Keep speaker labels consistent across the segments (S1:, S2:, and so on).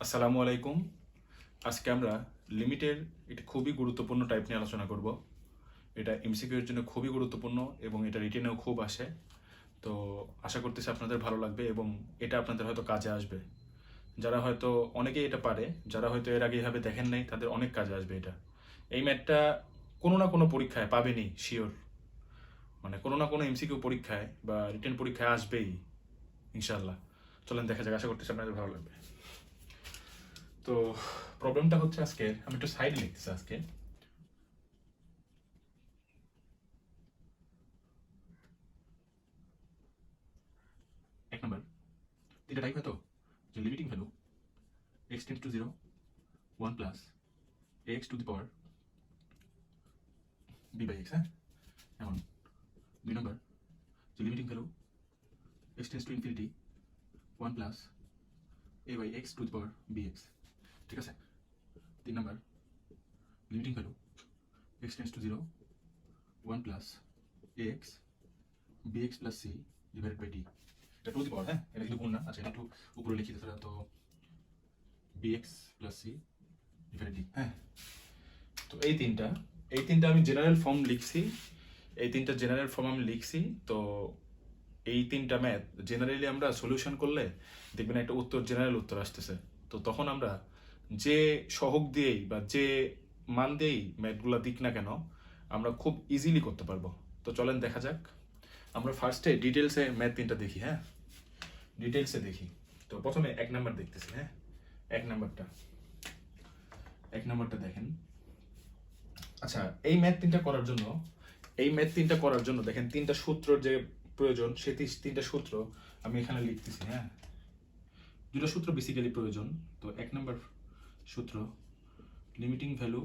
S1: আসসালামু আলাইকুম। আজকে আমরা লিমিটের একটি খুবই গুরুত্বপূর্ণ টাইপ নিয়ে আলোচনা করব। এটা এমসিকিউ এর জন্য খুবই গুরুত্বপূর্ণ এবং এটা রিটেনেও খুব আসে। তো আশা করতেছি আপনাদের ভালো লাগবে এবং এটা আপনাদের হয়তো কাজে আসবে। যারা হয়তো অনেকেই এটা পারে, যারা হয়তো এর আগে এভাবে দেখেন নাই, তাদের অনেক কাজে আসবে এটা। এই ম্যাথটা কোনো না কোনো পরীক্ষায় পাবেনই, শিওর। মানে কোনো না কোনো এমসিকিউ পরীক্ষায় বা রিটেন পরীক্ষায় আসবেই, ইনশাল্লাহ। চলেন দেখা যাক, আশা করতেছি আপনাদের ভালো লাগবে। তো প্রবলেমটা হচ্ছে আজকে আমি একটু সাইডে লিখতেছি আজকে। এক নম্বর তিনটা টাইপ হয়তো যে limiting value x tends to 0 1 plus ax to the power b by x। হ্যাঁ, এমন দুই নম্বর যে limiting value x tends to infinity 1 plus a by x to the power bx। ঠিক আছে। তিন নম্বর limiting value x tends to 0 1 plus ax bx plus c divided by d। এটা টু দি পাওয়ার, হ্যাঁ, এটা কিন্তু গুণ না। আচ্ছা, এটা একটু উপরে লিখি তাহলে তো bx plus c divided d। হ্যাঁ, তো এই তিনটা আমি জেনারেল ফর্ম লিখছি। এই তিনটা জেনারেল ফর্ম আমি লিখছি। তো এই তিনটা ম্যাথ জেনারেলি আমরা সলিউশন করলে দেখবেন একটা উত্তর, জেনারেল উত্তর আসতেছে। তো তখন আমরা যে সহগ দিয়েই বা যে মান দিয়েই ম্যাথগুলো দিক না কেন, আমরা খুব ইজিলি করতে পারবো। তো চলেন দেখা যাক। আমরা ফার্স্টে ডিটেলসে ম্যাথ তিনটা দেখি। হ্যাঁ, ডিটেলসে দেখি। তো প্রথমে এক নাম্বার দেখতেছি। হ্যাঁ, এক নাম্বারটা দেখেন। আচ্ছা, এই ম্যাথ তিনটা করার জন্য দেখেন তিনটা সূত্র যে প্রয়োজন, সে তিনটা সূত্র আমি এখানে লিখতেছি। হ্যাঁ, দুটো সূত্র বেসিক্যালি প্রয়োজন। তো এক নম্বর সূত্র, limiting value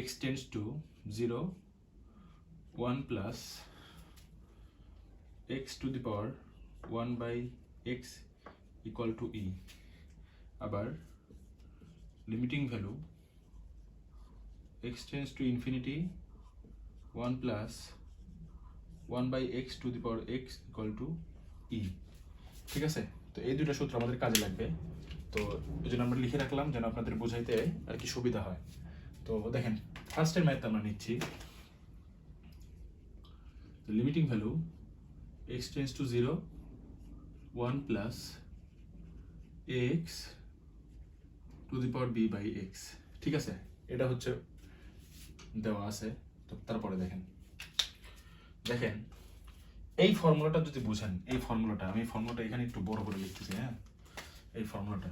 S1: x tends to 0 1 plus x to the power 1 by x equal to e। আবার limiting value x tends to infinity 1 plus 1 by x to the power x equal to e। ঠিক আছে। তো এই দুটো সূত্র আমাদের কাজে লাগবে। তো এই জন্য আমরা লিখে রাখলাম যেন আপনাদের বোঝাইতে আর কি সুবিধা হয়। তো দেখেন, ফার্স্টের ম্যাথ আমরা নিচ্ছি। Limiting value x tends to 0 1 plus ax to the power b by x। ঠিক আছে, এটা হচ্ছে দেওয়া আছে। তো তারপরে দেখেন এই ফর্মুলাটা যদি বুঝেন, এই ফর্মুলাটা এখানে একটু বড় করে লিখতেছি। হ্যাঁ, এই ফর্মুলাটা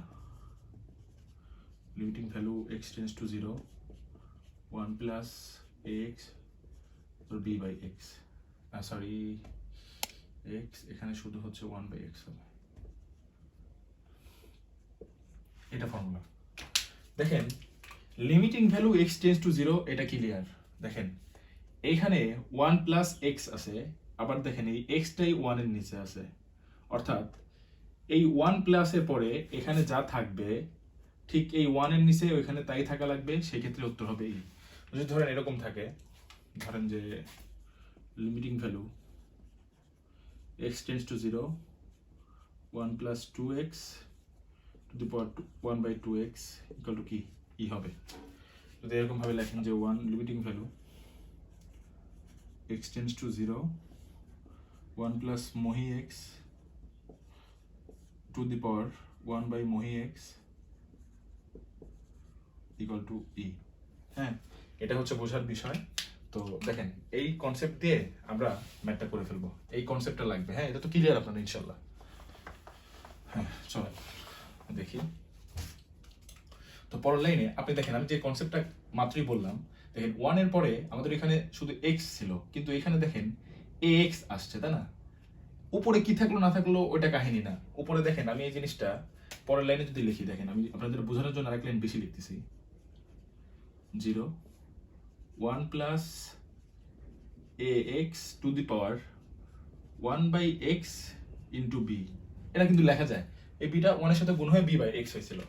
S1: limiting value x tends to 0 1 plus ax b by x, sorry x এখানে শুধু হচ্ছে 1 বাই x হবে। এটা ফর্মুলা। দেখেন limiting value x tends to 0, এটা ক্লিয়ার। দেখেন এইখানে 1 প্লাস x আছে, আবার দেখেন এই x টাই 1 এর নিচে আছে। অর্থাৎ এই 1 প্লাসের পরে এখানে যা থাকবে ঠিক এই 1 এর নিচে ওইখানে তাই থাকা লাগবে। সেই ক্ষেত্রে উত্তর হবে এই। যদি ধরেন এরকম থাকে, ধরেন যে limiting value x tends to 0 1 plus 2x to the power 1 by 2x equal to কি ই হবে। যদি এরকম ভাবে লেখেন যে 1 limiting value x tends to 0 1 plus মহি x to the power 1 by মহি x ইকুয়াল টু ই। হ্যাঁ, এটা হচ্ছে বোঝার বিষয়। তো দেখেন এই কনসেপ্ট দিয়ে আমরা ম্যাথটা করে ফেলবো। এই কনসেপ্টটা লাগবে। হ্যাঁ, এটা তো ক্লিয়ার আপনাদের ইনশাল্লাহ। হ্যাঁ, চলেন দেখি। তো পরের লাইনে আপনি দেখেন আমি যে কনসেপ্টটা মাত্রই বললাম, দেখেন 1 এর পরে আমাদের এখানে শুধু x ছিল, কিন্তু এখানে দেখেন ax আসছে, তাই না? উপরে কি থাকলো না থাকলো ওইটা কাহিনী না। উপরে দেখেন আমি এই জিনিসটা পরের লাইনে যদি লিখি, দেখেন আমি আপনাদের বোঝানোর জন্য আরেক লাইন বেশি লিখতেছি। 0 1 plus ax to the power 1 by x into b। এটা কিন্তু লেখা যায়, এই বিটা 1 এর সাথে গুণ হয়ে b বাই x হয়েছিল।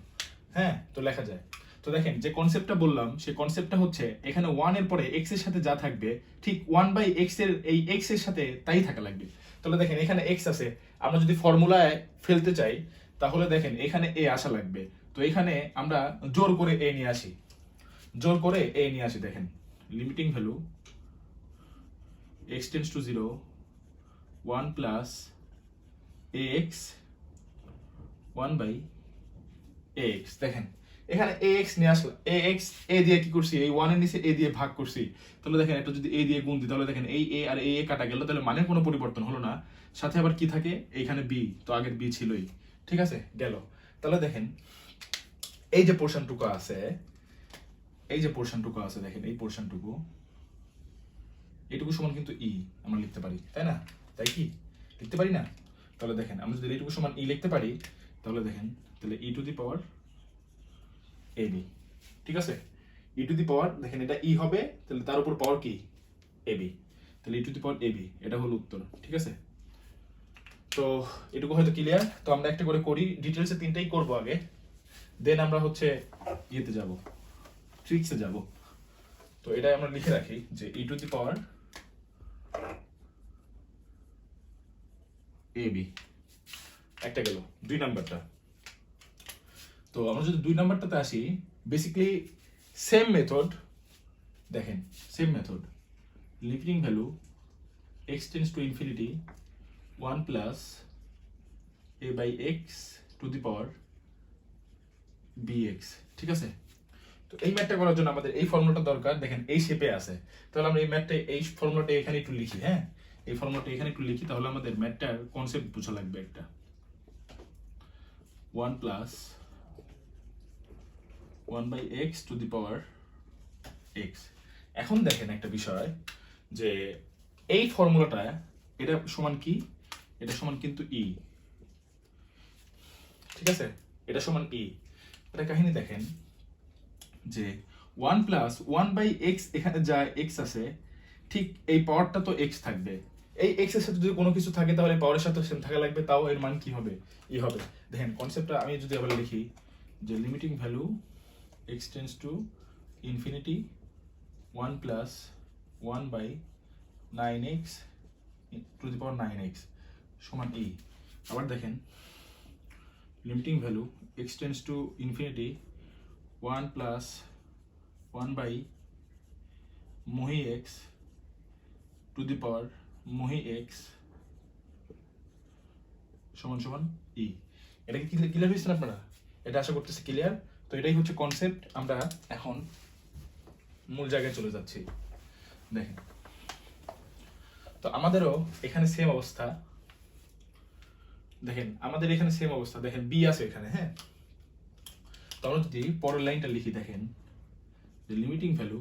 S1: হ্যাঁ, তো লেখা যায়। তো দেখেন যে কনসেপ্টটা বললাম, সেই কনসেপ্টটা হচ্ছে এখানে 1 এর পরে x এর সাথে যা থাকবে ঠিক 1 বাই x এর এই x এর সাথে তাই থাকা লাগবে। তাহলে দেখেন এখানে x আছে, আমরা যদি ফর্মুলায় ফেলতে চাই তাহলে দেখেন এখানে এ আসা লাগবে। তো এখানে আমরা জোর করে এ নিয়ে আসি, জোর করে এ নিয়ে আসি। দেখেন limiting value x tends to 0 1 plus ax 1 by ax। দেখেন এখানে ax নিয়ে আসলাম, ax a দিয়ে কি করছি, এই 1 এর নিচে a দিয়ে ভাগ করছি। তাহলে দেখেন এটা যদি a দিয়ে গুণ দিই তাহলে দেখেন এই a আর a কাটা গেল, তাহলে মানের কোনো পরিবর্তন হলো না। সাথে আবার কি থাকে, এইখানে b, তো আগের b ছিলই, ঠিক আছে গেল। তাহলে দেখেন এই যে পোরশনটুকু আছে, এই যে পোরশনটুকু আছে, দেখেন এই পোরশনটুকু, এটুকু সমান কিন্তু ই আমরা লিখতে পারি, তাই না? তাই কি লিখতে পারি না? তাহলে দেখেন আমরা যদি এইটুকু সমান ই লিখতে পারি, তাহলে দেখেন তাহলে e to the power a B, ঠিক আছে? ই টু দি পাওয়ার, দেখেন এটা ই হবে, তাহলে তার উপর পাওয়ার কি এ বি, তাহলে e to the power a B, এটা হলো উত্তর, ঠিক আছে? তো এটুকু হয়তো ক্লিয়ার। তো আমরা একটা করে করি, ডিটেলসে তিনটাই করব আগে, দেন আমরা হচ্ছে ইয়েতে যাব, ট্রিক্সে যাব। তো এটাই আমরা লিখে রাখি যে ই to the power a B, একটা গেল। 2 নাম্বারটা, তো আমরা যদি 2 নাম্বারটাতে আসি, বেসিক্যালি সেম মেথড, দেখেন same method, limiting value x tends to infinity 1 plus a by x to the power bx, ঠিক আছে? তো এই ম্যাথটা করার জন্য আমাদের এই ফর্মুলাটা দরকার, দেখেন এই শেপে আছে। তাহলে আমরা এই ম্যাথটা, এই ফর্মুলাটা এখানে একটু লিখি, হ্যাঁ এই ফর্মুলাটা এখানে একটু লিখি, তাহলে আমাদের ম্যাথটার কনসেপ্ট বোঝা লাগবে একটা। 1 plus 1 by x to the power x. এখন দেখেন একটা বিষয়, যে এই ফর্মুলাটা এটা সমান কি, এটা সমান কিন্তু ই, ঠিক আছে? এটা সমান ই। এটা কাহিনী দেখেন যে 1 প্লাস 1 বাই এক্স, এখানে যা এক্স আছে ঠিক এই পাওয়ারটা তো এক্স থাকবে, এই এক্স এর সাথে যদি কোনো কিছু থাকে তাহলে পাওয়ারের সাথে সেম থাকা লাগবে, তাও এর মান কি হবে, ই হবে। দেখেন কনসেপ্টটা আমি যদি আবার লিখি যে limiting value x tends to infinity 1 plus 1 by 9x to the power 9x সমান ই। আবার দেখেন limiting value x tends to infinity 1 plus 1 by মহি এক্স টু দি পাওয়ার মহি এক্স সমান সমান ই। এটা কি ক্লিয়ার হয়েছে আপনারা? এটা আশা করতেছি ক্লিয়ার। তো এটাই হচ্ছে কনসেপ্ট। আমরা এখন মূল জায়গায় চলে যাচ্ছি। দেখেন তো আমাদেরও এখানে সেম অবস্থা, দেখেন আমাদের এখানে সেম অবস্থা, দেখেন বি আছে এখানে, হ্যাঁ। তো আমরা যদি পরের লাইনটা লিখি, দেখেন যে limiting value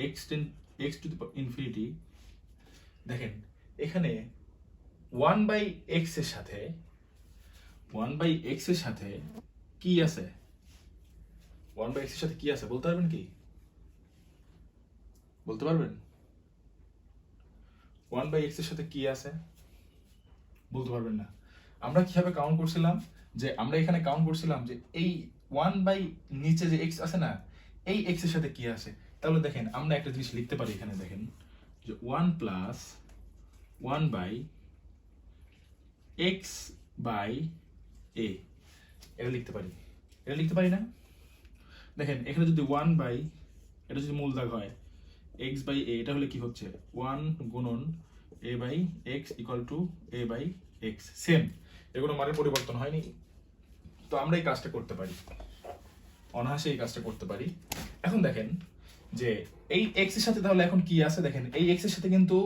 S1: x to the infinity, দেখেন এখানে 1 বাই এক্স এর সাথে 1 বাই এক্স এর সাথে কি আছে, 1 বাই এক্স এর সাথে কি আছে বলতে পারবেন কি? বলতে পারবেন 1 বাই এক্স এর সাথে কি আছে? বলতে পারবেন না। আমরা কিভাবে কাউন্ট করছিলাম, যে আমরা এখানে কাউন্ট করছিলাম যে এই 1 বাই নিচে যে এক্স আছে না, এই এক্স এর সাথে কি আছে। তাহলে দেখেন আমরা একটা জিনিস লিখতে পারি এখানে, দেখেন যে 1 প্লাস 1 বাই এক্স বাই এ, এটা লিখতে পারি, এটা লিখতে পারি না? দেখেন এখানে যদি 1 বাই, এটা যদি মূল দাগ হয় এক্স বাই এ, এটা হলে কি হচ্ছে 1 গুণন a by x equal to a by x, same, এর কোনো মানের পরিবর্তন হয়নি। তো আমরা এই কাজটা করতে পারি, অনায়াসে এই কাজটা করতে পারি। এখন দেখেন যে এই এক্স এর সাথে তাহলে এখন কি আছে, দেখেন এই এক্স এর সাথে কিন্তু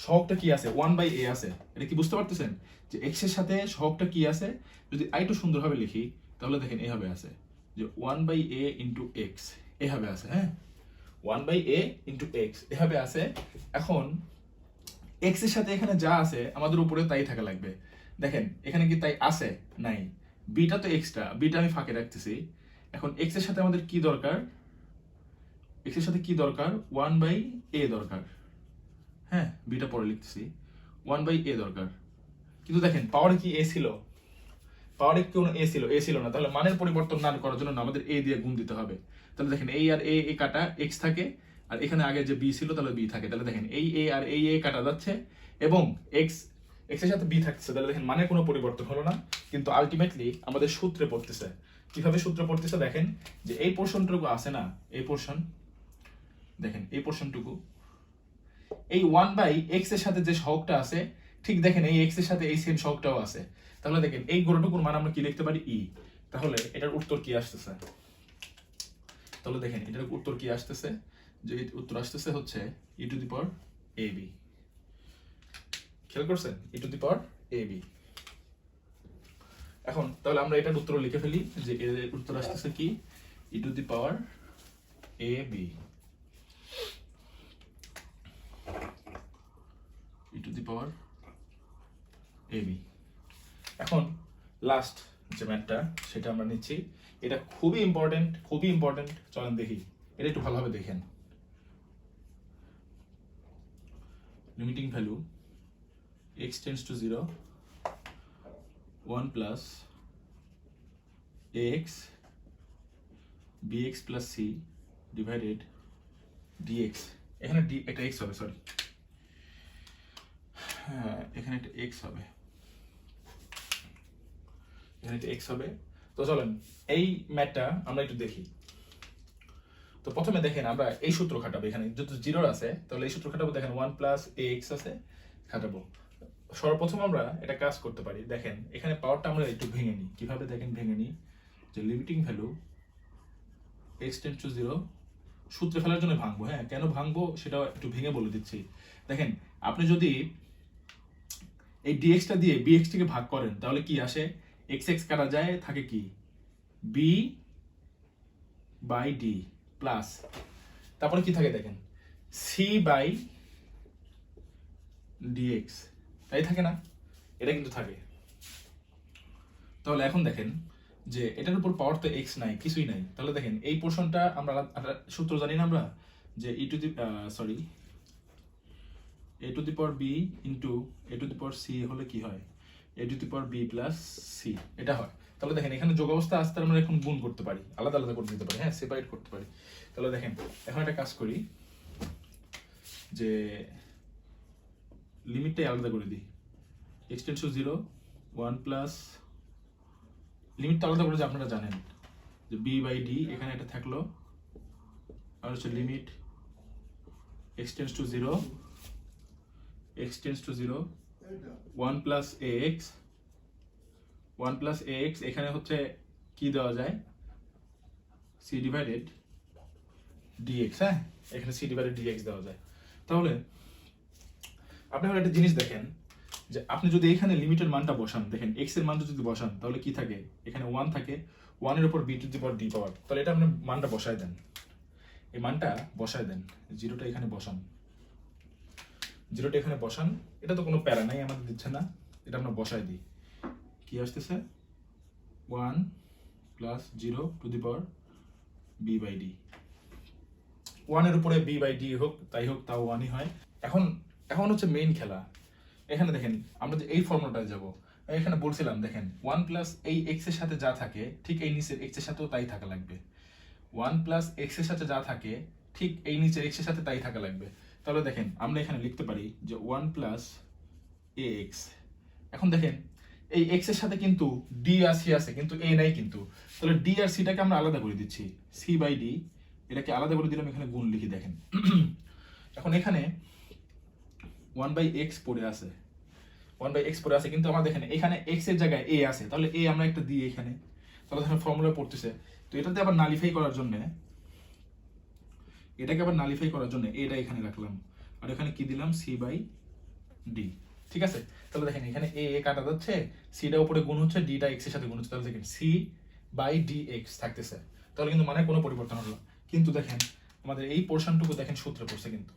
S1: সহগটা কি আছে, 1 বাই এ আছে। এটা কি বুঝতে পারতেছেন যে এক্স এর সাথে সহগটা কি আছে? যদি আরেকটু সুন্দরভাবে লিখি তাহলে দেখেন এভাবে আছে যে 1 বাই এ ইন্টু এক্স, এভাবে আছে, হ্যাঁ 1 বাই এ ইন্টু এক্স এভাবে আছে। এখন এক্স এর সাথে এখানে যা আছে আমাদের উপরে তাই থাকা লাগবে। দেখেন এখানে কি তাই আছে? নাই, বিটা তো এক্সট্রা, বিটা আমি ফাঁকে রাখতেছি। এখন এক্স এর সাথে আমাদের কি দরকার, এক্স এর সাথে কি দরকার, 1 বাই এ দরকার, হ্যাঁ বিটা পরে লিখতেছি, 1 বাই এ দরকার। কিন্তু দেখেন পাওয়ারে কি এ ছিল, পাওয়ারে কোনো এ ছিল, এ ছিল না। তাহলে মানের পরিবর্তন না করার জন্য আমাদের এ দিয়ে গুণ দিতে হবে। তাহলে দেখেন এই আর এ কাটা এক্স থাকে, আর এখানে আগে যে বি ছিল তাহলে বি থাকে। তাহলে দেখেন এই এ আর এই এ কাটা যাচ্ছে, এবং এক্স এক্স এর সাথে বি থাকতেছে, তাহলে দেখেন মানে কোনো পরিবর্তন হলো না, কিন্তু আলটিমেটলি আমাদের সূত্রে পড়তেছে। কিভাবে সূত্রে পড়তেছে দেখেন, যে এই পোর্শনটুকু আছে না, এই পোর্শন দেখেন, এই পোর্শনটুকু এই 1/x এর সাথে যে সহগটা আছে, ঠিক দেখেন এই x এর সাথে এই সেম সহগটাও আছে। তাহলে দেখেন এই গোলকটুকুর মান আমরা কি লিখতে পারি, e। তাহলে এটার উত্তর কি আসতেছে, তাহলে দেখেন এটার উত্তর কি আসতেছে, যে উত্তর আসতেছে হচ্ছে e to the power ab। খেয়াল করছেন, e to the power ab। এখন তাহলে আমরা এটার উত্তর লিখে ফেলি, যে এর উত্তর আসতেছে কি, e to the power ab, e to the power ab। এখন লাস্ট যে ম্যাথটা সেটা আমরা নিচ্ছি, এটা খুবই ইম্পর্টেন্ট, খুবই ইম্পর্টেন্ট। চলেন দেখি, এটা একটু ভালোভাবে দেখেন। Limiting value x tends to 0, 1 plus ax bx plus c divided dx। এখানে d এটা x হবে, সরি, হ্যাঁ এখানে একটা x হবে, এখানে একটা x হবে। তো চলেন এই ম্যাথটা আমরা একটু দেখি। তো প্রথমে দেখেন আমরা এই সূত্র খাটাবো, এখানে যেহেতু 0 আছে তাহলে এই সূত্র খাটাবো। দেখেন 1 প্লাস ax আছে, খাটাবো। সর্বপ্রথম আমরা এটা কাজ করতে পারি, দেখেন এখানে পাওয়ারটা আমরা একটু ভেঙে নিই। কিভাবে দেখেন ভেঙে নিই, যে limiting value x tends to 0, সূত্রে ফেলার জন্য ভাঙবো। হ্যাঁ, কেন ভাঙবো সেটা একটু ভেঙে বলে দিচ্ছি। দেখেন আপনি যদি এই dx-টা দিয়ে bx-টিকে ভাগ করেন তাহলে কি আসে, x x কাটা যায়, থাকে কি b বাই d প্লাস, তারপরে কি থাকে দেখেন c বাই dx, তাই থাকে না, এটা কিন্তু থাকে। তাহলে এখন দেখেন যে এটার উপর পাওয়ার তো x নাই, কিছুই নাই। তাহলে দেখেন এই পোর্শনটা আমরা সূত্র জানি না আমরা, যে e to the sorry a two the power b into a two the power c হলে কি হয়, a two the power b plus c, এটা হয়। তাহলে দেখেন এখানে যোগ অবস্থা আসতে আমরা এখন গুণ করতে পারি, আলাদা আলাদা করে দিতে পারি, হ্যাঁ সেপারেট করতে পারি। তাহলে দেখেন এখন একটা কাজ করি, যে লিমিটটাই আলাদা করে দিই, x টেন্ডস টু 0, 1 প্লাস, লিমিটটা আলাদা করে যে আপনারা জানেন, যে b বাই d, এখানে এটা থাকলো, আর হচ্ছে limit x tends to 0, x tends to 0, 1 plus ax, 1 plus ax, এখানে হচ্ছে কি দেওয়া যায়, c ডিভাইডেড dx। হ্যাঁ, এখানে c ডিভাইডেড dx দেওয়া যায়। তাহলে আপনি একটা জিনিস দেখেন, যে আপনি যদি এখানে লিমিটের মানটা বসান, দেখেন x এর মানটা যদি বসান তাহলে কি থাকে, এখানে 1 থাকে, 1 এর উপর b two the power d পাওয়ার। তাহলে এটা আপনি মানটা বসায় দেন, এই মানটা বসায় দেন, 0টা এখানে বসান, 0টা এখানে বসান। এটা তো কোনো প্যারা নাই আমাদের দিচ্ছে না, এটা আমরা বসায় দিই। কি আসতেছে, 1 plus 0 to the power b by d। 1 এর উপরে b বাই d হোক, তাই হোক, তাও 1ই হয়। এখন হচ্ছে মেইন খেলা। এখানে দেখেন আমরা যে এই ফর্মুলাটায় যাব, এখানে বলছিলাম দেখেন 1 প্লাস এই x এর সাথে যা থাকে ঠিক এই নিচের x এর সাথেও তাই থাকা লাগবে। 1 প্লাস x এর সাথে যা থাকে ঠিক এই নিচের x এর সাথে তাই থাকা লাগবে। তাহলে দেখেন আমরা এখানে লিখতে পারি যে 1 প্লাস ax। এখন দেখেন এই x এর সাথে কিন্তু d আর c আছে, কিন্তু a নাই কিন্তু। তাহলে d আর c টাকে আমরা আলাদা করে দিচ্ছি, c বাই d, এটাকে আলাদা করে দিলাম, এখানে গুণ লিখি। দেখেন এখন এখানে 1/x পড়ে আছে, 1/x পড়ে আছে, কিন্তু আমরা দেখেন এখানে x এর জায়গায় a আছে, তাহলে a আমরা একটা দিই এখানে। তাহলে দেখেন ফর্মুলা পড়তেছে, তো এটাতে আবার নালিফাই করার জন্য, এটাকে আবার নালিফাই করার জন্য এটা এখানে রাখলাম, আর এখানে কি দিলাম, c বাই d। ঠিক আছে, তাহলে দেখেন এখানে a কাটা যাচ্ছে, c টা উপরে গুণ হচ্ছে, d টা x এর সাথে গুণ হচ্ছে, তাহলে দেখেন c বাই dx থাকতেছে। তাহলে কিন্তু মানে কোনো পরিবর্তন হলো। কিন্তু দেখেন আমাদের এই পোর্শনটুকু দেখেন সূত্রে পড়ছে, কিন্তু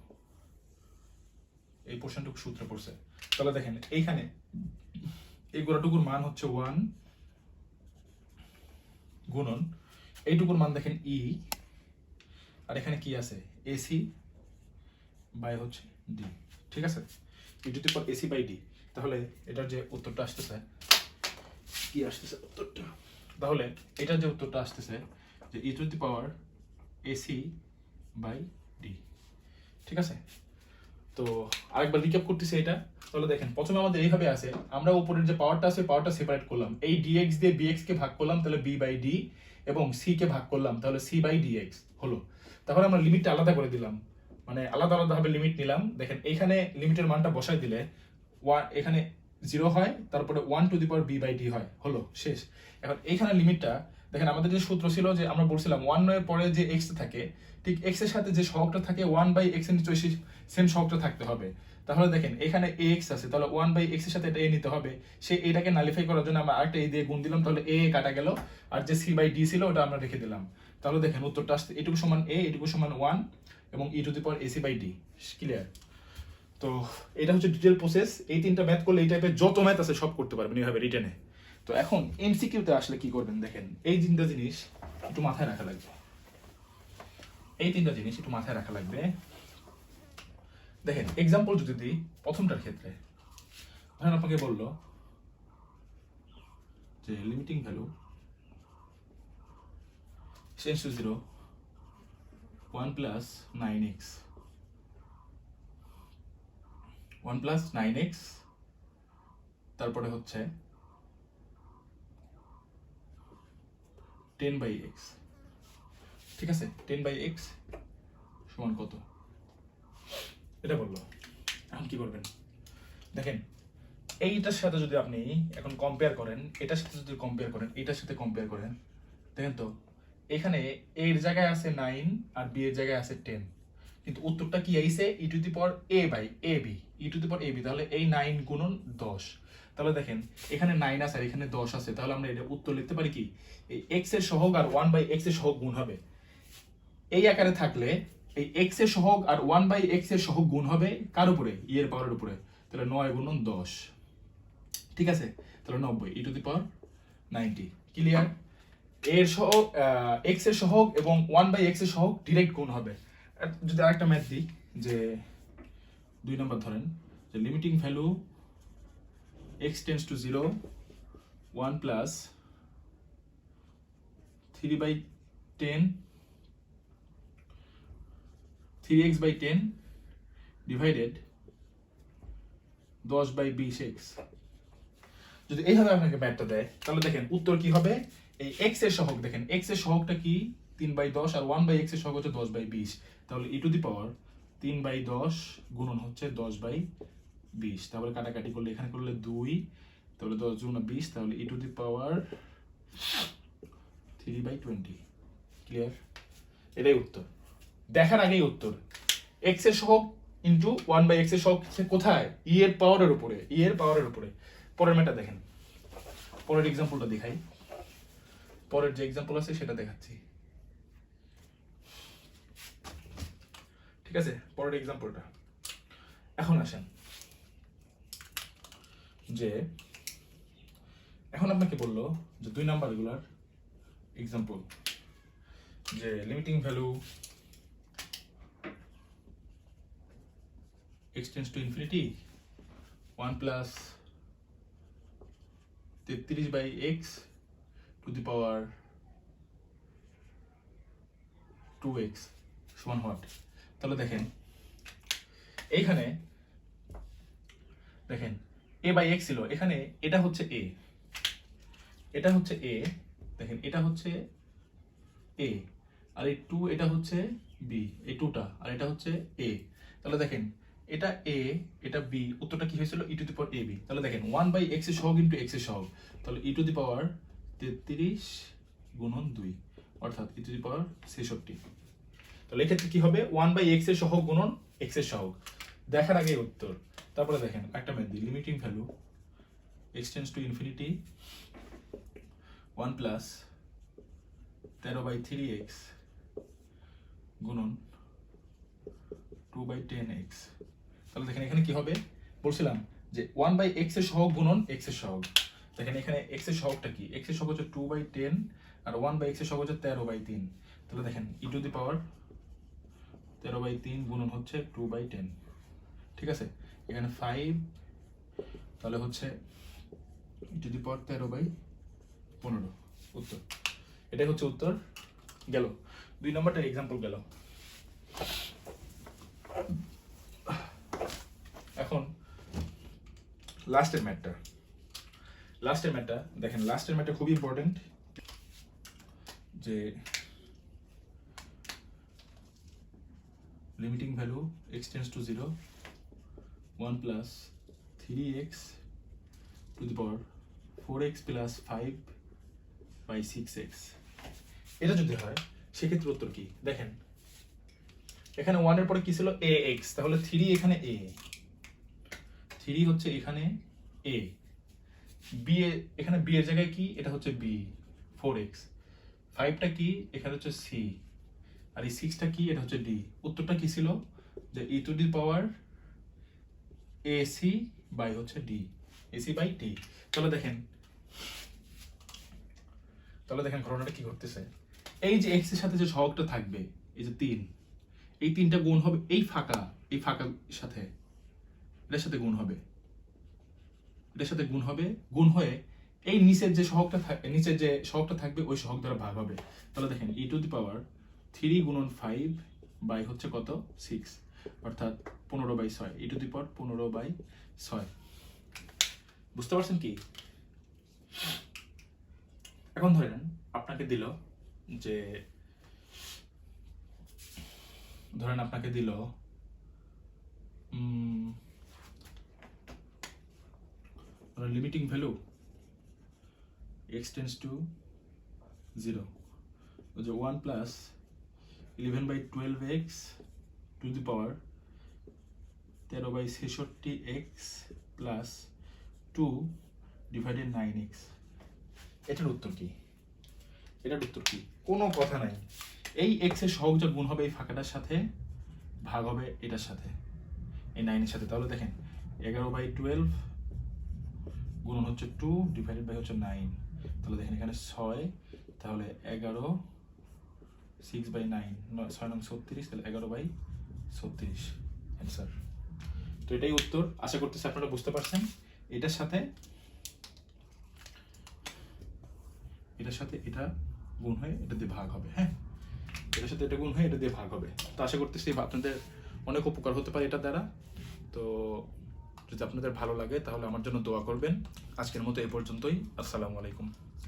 S1: এই পোর্শনটুকু সূত্রে পড়ছে। তাহলে দেখেন এইখানে এই গোড়াটুকুর মান হচ্ছে 1 গুণন এইটুকুর মান দেখেন e, আর এখানে কি আছে, ac বাই হচ্ছে d। ঠিক আছে, e to the power ac by d। তাহলে এটার যে উত্তরটা আসতেছে, কি আসতেছে উত্তরটা, তাহলে এটার যে উত্তরটা আসতেছে যে e to the power ac by d। ঠিক আছে, তো আরেকবার রিক্যাপ করতেছি এটা। তাহলে দেখেন প্রথমে আমাদের এইভাবে আছে, আমরা উপরের যে পাওয়ারটা আছে পাওয়ারটা সেপারেট করলাম, এই ডিএক্স দিয়ে বিএক্স কে ভাগ করলাম, তাহলে বি বাই ডি, এবং সি কে ভাগ করলাম, তাহলে সি বাই ডিএক্স হলো। তারপরে আমরা লিমিটটা আলাদা করে দিলাম, মানে আলাদা আলাদাভাবে লিমিট নিলাম। দেখেন এইখানে লিমিটের মানটা বসাই দিলে এখানে 0 হয়, তারপরে 1 to the power B by D হয়, হলো শেষ। এখন এইখানে লিমিটটা দেখেন, আমাদের যে সূত্র ছিল যে আমরা বলছিলাম 1 এর পরে যে এক্স থাকে, ঠিক এক্স এর সাথে যে সহগটা থাকে 1 বাই এক্স এর নিচে সেম সহগটা থাকতে হবে। তাহলে দেখেন এখানে এক্স আছে, তাহলে 1 বাই এক্স এর সাথে এটা এ নিতে হবে, সেই এটাকে নালিফাই করার জন্য আমরা আরেকটা এ দিয়ে গুণ দিলাম, তাহলে এ কাটা গেল, আর যে সি বাই ডি ছিল ওটা আমরা রেখে দিলাম। তাহলে দেখেন উত্তরটা আসছে এটুকু সমান এ, এটুকু সমান 1 এবং e to the power ac by d. Clear? তো এটা হচ্ছে ডিটেল প্রসেস। এই তিনটা ম্যাথ করলে এই টাইপের যত ম্যাথ আছে সব করতে পারবেন এইভাবে রিটেনে। তো এখন এমসিকিউতে আসলে কি করবেন দেখেন, এই তিনটা জিনিস একটু মাথায় রাখা লাগবে, এই তিনটা জিনিস একটু মাথায় রাখা লাগবে। দেখেন এক্সাম্পল যদি দিই, প্রথমটার ক্ষেত্রে ধরেন আপনাকে বললো যে limiting value tends to 0 1 plus 9x 1 plus 9x, তারপরে হচ্ছে 10 বাই x, ঠিক আছে? 10 বাই x সমান কত, এটা বললো। এখন কি করবেন দেখেন, এইটার সাথে যদি আপনি এখন কম্পেয়ার করেন, এটার সাথে যদি কম্পেয়ার করেন, এটার সাথে কম্পেয়ার করেন, দেখেন তো এখানে এর জায়গায় আছে 9 আর বি এর জায়গায় আছে 10, কিন্তু উত্তরটা কি আইছে e to the power a by a b, e to the power a b. তাহলে এই 9 গুণন 10, তাহলে দেখেন এখানে 9 আছে আর এখানে 10 আছে, তাহলে আমরা এটা উত্তর লিখতে পারি কি, এই x এর সহগ আর 1 বাই x এর সহগ গুণ হবে। এই আকারে থাকলে এই x এর সহগ আর 1 বাই x এর সহগ গুণ হবে কার উপরে, ই এর পাওয়ারের উপরে, তাহলে 9 গুণন 10, ঠিক আছে? তাহলে 90 ই টু দি পাওয়ার 90। ক্লিয়ার? এর সহগ x এর সহগ এবং 1 বাই x এর সহগ ডাইরেক্ট গুণ হবে। যদি আরেকটা ম্যাথ দিই, যে 2 নাম্বার ধরেন, যে limiting value x tends to 0 1 plus 3 by 10 3x by 10 divided 10 by 20x। যদি এইভাবে আপনাকে ম্যাথটা দেয়, তাহলে দেখেন উত্তর কি হবে, এই x এর সহগ দেখেন, x এর সহগটা কি 3 বাই 10 আর 1 বাই x এর সহগ হচ্ছে 10 বাই 20, তাহলে e to the power 3 by 10 গুণন হচ্ছে 10 বাই 20, তারপরে কাটাকাটি করলে এখানে করলে 2, তাহলে 10 গুণ 20, তাহলে e to the power 3 by 20। Clear? এটাই উত্তর। দেখার আগেই উত্তর, x এর সহগ ইনটু 1 বাই x এর সহগ কোথায়, ই এর পাওয়ারের উপরে, ই এর পাওয়ারের উপরে। পরের ম্যাথটা দেখেন, পরের এক্সাম্পলটা দেখাই, পরের যে এক্সাম্পল আছে সেটা দেখাচ্ছি, ঠিক আছে? পরের এক্সাম্পলটা এখন আসেন, যে এখন আপনাকে বললো যে 2 নাম্বার গুলার এক্সাম্পল, যে limiting value x tends to infinity 1 plus 33 by x to the power 2x সমান হোয়াট। তাহলে দেখেন এইখানে দেখেন a বাই x ছিল, এখানে এটা হচ্ছে a, এটা হচ্ছে a, দেখেন এটা হচ্ছে a, আর এই 2 এটা হচ্ছে b, এই 2টা, আর এটা হচ্ছে a। তাহলে দেখেন এটা a, এটা b, উত্তরটা কি হয়েছিল ই টু দি পাওয়ার ab। তাহলে দেখেন 1 বাই x এর সহগ ইনটু x এর সহগ, তাহলে ই টু দি পাওয়ার 33 গুণন 2, অর্থাৎ ই টু দি পাওয়ার 66। তাহলে এক্ষেত্রে কি হবে, 1 বাই x এর সহগ গুণন x এর সহগ। দেখার আগে উত্তর। তারপরে দেখেন একটা ম্যাথ দিই, limiting value x tends to infinity 1 plus 13 by 3x গুণন 2 বাই 10x। তাহলে দেখেন এখানে কি হবে, বলছিলাম যে 1 বাই x এর সহগ গুণন x এর সহগ। দেখেন এখানে x এর সহগটা কি, x এর সহগ হচ্ছে 2 বাই 10 আর 1 বাই x এর সহগ হচ্ছে 13 বাই 3। তাহলে দেখেন ই টু দি পাওয়ার 13 বাই 3 গুণন হচ্ছে 2 বাই 10, ঠিক আছে? এখানে 5, তাহলে হচ্ছে ই টু দি পাওয়ার 13 বাই 15 উত্তর। এটাই হচ্ছে উত্তর। গেল 2 নম্বরটা এক্সাম্পল গেল। লাস্টের ম্যাথটা দেখেন, লাস্টের ম্যাথটা খুবই ইম্পর্টেন্ট, যে limiting value x tends to 0 1 plus 3x to the power 4x plus 5 by 6x, এটা যদি হয় সেক্ষেত্রে উত্তর কি? দেখেন এখানে 1 এর পরে কি ছিল? ax, তাহলে 3 এখানে a, 3 হচ্ছে এখানে a, b এখানে b এর জায়গায় কি? এটা হচ্ছে b 4x, 5টা কি? এখানে হচ্ছে c, আর এই 6টা কি? এটা হচ্ছে d। উত্তরটা কি ছিল? যে e to the power ac by হচ্ছে d, ac বাই d। তাহলে দেখেন ঘটনাটা কি ঘটতেছে, এই যে x এর সাথে যে সহগটা থাকবে, এই যে 3, এই 3টা গুণ হবে এই ফাঁকার সাথে, এটার সাথে গুণ হবে, গুণ হয়ে এই নিচের যে সহগটা থাকবে ওই সহগ দ্বারা ভাগ হবে। তাহলে দেখেন e টু দি পাওয়ার 3 গুণন 5 বাই হচ্ছে কত? 6, অর্থাৎ 15/6, e টু দি পাওয়ার 15/6। বুঝতে পারছেন কি? এখন ধরেন আপনাকে দিল যে, limiting value x tends to 0, যে 1 plus 11/12x two the power 13/66x plus 2 divided 9x, এটার উত্তর কি? কোনো কথা নাই, এই x এর সহগ যা গুণ হবে এই ফাঁকাটার সাথে, ভাগ হবে এটার সাথে, এই 9 এর সাথে। তাহলে দেখেন 11/12 গুণন হচ্ছে 2 ডিভাইডেড বাই হচ্ছে 9, তাহলে দেখেন এখানে 6, তাহলে 11 6/9, 6 নং 36, তাহলে 11/36 অ্যান্সার। তো এটাই উত্তর। আশা করতেছি আপনারা বুঝতে পারছেন। এটার সাথে এটা গুণ হয়ে এটা দিয়ে ভাগ হবে। হ্যাঁ, এটার সাথে এটা গুণ হয়ে এটা দিয়ে ভাগ হবে। তো আশা করতেছি আপনাদের অনেক উপকার হতে পারে এটা দ্বারা। তো যদি আপনাদের ভালো লাগে তাহলে আমার জন্য দোয়া করবেন। আজকের মতো এই পর্যন্তই। আসসালামু আলাইকুম।